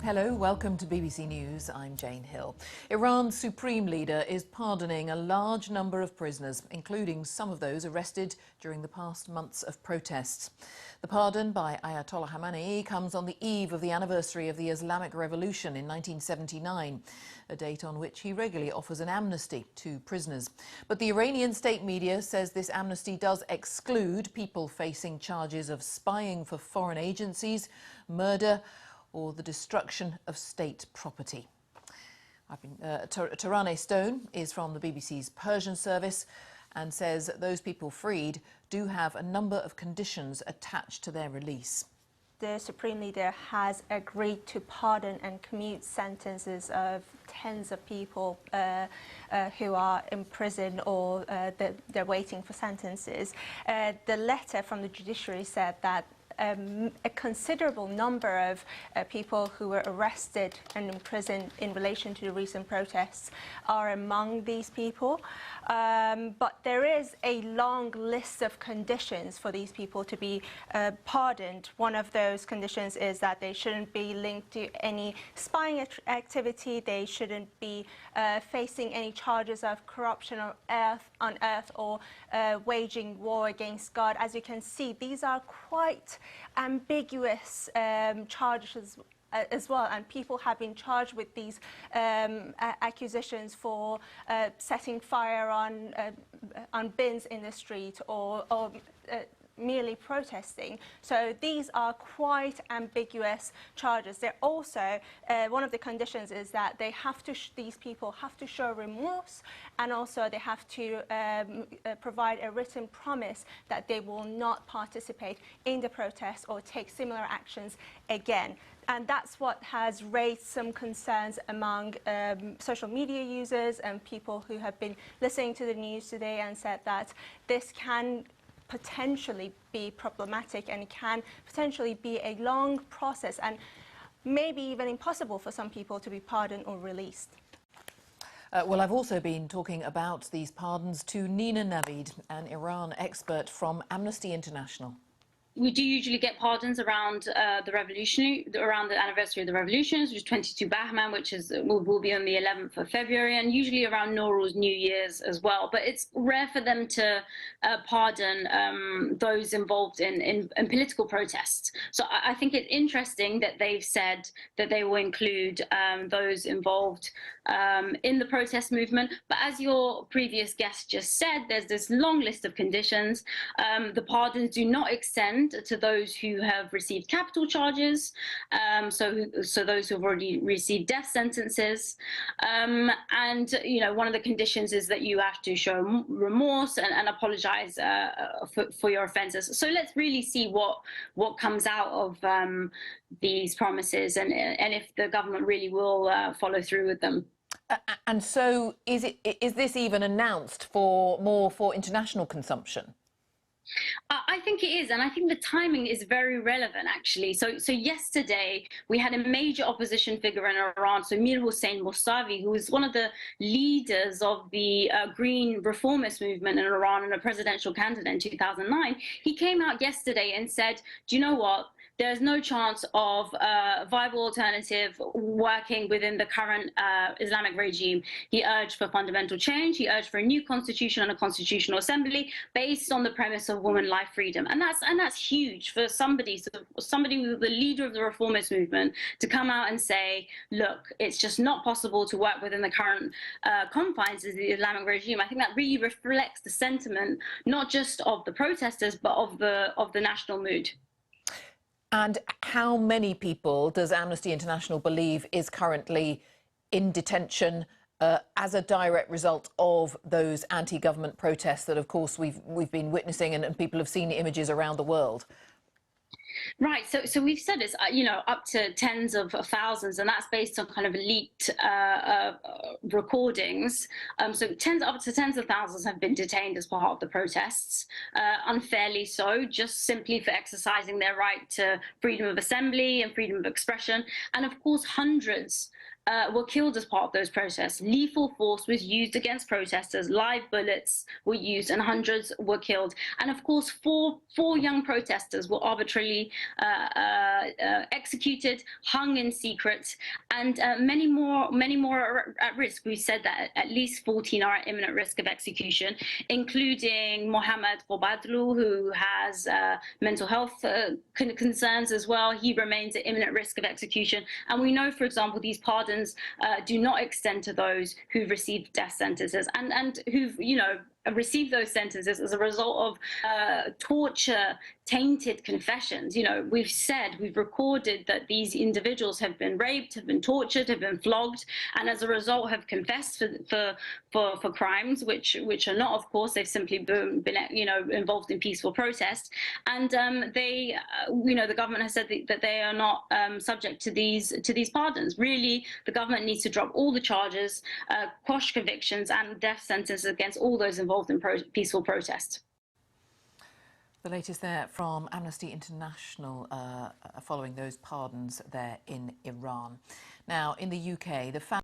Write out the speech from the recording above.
Hello, welcome to BBC News. I'm Jane Hill. Iran's supreme leader is pardoning a large number of prisoners, including some of those arrested during the past months of protests. The pardon by Ayatollah Khamenei comes on the eve of the anniversary of the Islamic Revolution in 1979, a date on which he regularly offers an amnesty to prisoners. But the Iranian state media says this amnesty does exclude people facing charges of spying for foreign agencies, murder, or the destruction of state property. Tarane Stone is from the BBC's Persian service and says those people freed do have a number of conditions attached to their release. The Supreme Leader has agreed to pardon and commute sentences of tens of people who are in prison or they're waiting for sentences. The letter from the judiciary said that a considerable number of people who were arrested and imprisoned in relation to the recent protests are among these people. But there is a long list of conditions for these people to be pardoned. One of those conditions is that they shouldn't be linked to any spying activity, they shouldn't be facing any charges of corruption on earth or waging war against God. As you can see, these are quite ambiguous charges as well, and people have been charged with these accusations for setting fire on bins in the street or merely protesting. So these are quite ambiguous charges. They're also one of the conditions is that they have to these people have to show remorse, and also they have to provide a written promise that they will not participate in the protests or take similar actions again. And that's what has raised some concerns among social media users and people who have been listening to the news today, and said that this can potentially be problematic and it can potentially be a long process and maybe even impossible for some people to be pardoned or released. Well, I've also been talking about these pardons to Nina Navid, an Iran expert from Amnesty International. We do usually get pardons around around the anniversary of the revolutions, which is 22 Bahman, which will be on the 11th of February, and usually around Nowruz, New Year's as well. But it's rare for them to pardon those involved in political protests. So I think it's interesting that they've said that they will include those involved in the protest movement. But as your previous guest just said, there's this long list of conditions. The pardons do not extend to those who have received capital charges, so those who have already received death sentences, and one of the conditions is that you have to show remorse and apologize for your offences. So let's really see what comes out of these promises and if the government really will follow through with them. And so is this even announced for international consumption? I think it is, and I think the timing is very relevant, actually. So yesterday we had a major opposition figure in Iran, so Mir Hossein Mousavi, who was one of the leaders of the Green Reformist movement in Iran and a presidential candidate in 2009. He came out yesterday and said, do you know what? There's no chance of a viable alternative working within the current Islamic regime. He urged for fundamental change. He urged for a new constitution and a constitutional assembly based on the premise of woman, life, freedom. And that's huge for somebody who's the leader of the reformist movement to come out and say, look, it's just not possible to work within the current confines of the Islamic regime. I think that really reflects the sentiment, not just of the protesters, but of the national mood. And how many people does Amnesty International believe is currently in detention as a direct result of those anti-government protests that, of course, we've been witnessing and people have seen images around the world? Right, so we've said it's up to tens of thousands, and that's based on kind of leaked recordings. So up to tens of thousands have been detained as part of the protests, unfairly so, just simply for exercising their right to freedom of assembly and freedom of expression, and of course hundreds were killed as part of those protests. Lethal force was used against protesters, live bullets were used, and hundreds were killed. And of course, four young protesters were arbitrarily executed, hung in secret, and many more are at risk. We said that at least 14 are at imminent risk of execution, including Mohammed Bobadlu, who has mental health concerns as well. He remains at imminent risk of execution. And we know, for example, these pardons do not extend to those who've received death sentences and who've, received those sentences as a result of torture, tainted confessions. We've recorded that these individuals have been raped, have been tortured, have been flogged, and as a result have confessed for crimes which are not, of course, they've simply been involved in peaceful protest. And the government has said that they are not subject to these pardons. Really, the government needs to drop all the charges, quash convictions and death sentences against all those involved in peaceful protest. The latest there from Amnesty International following those pardons there in Iran. Now, in the UK, the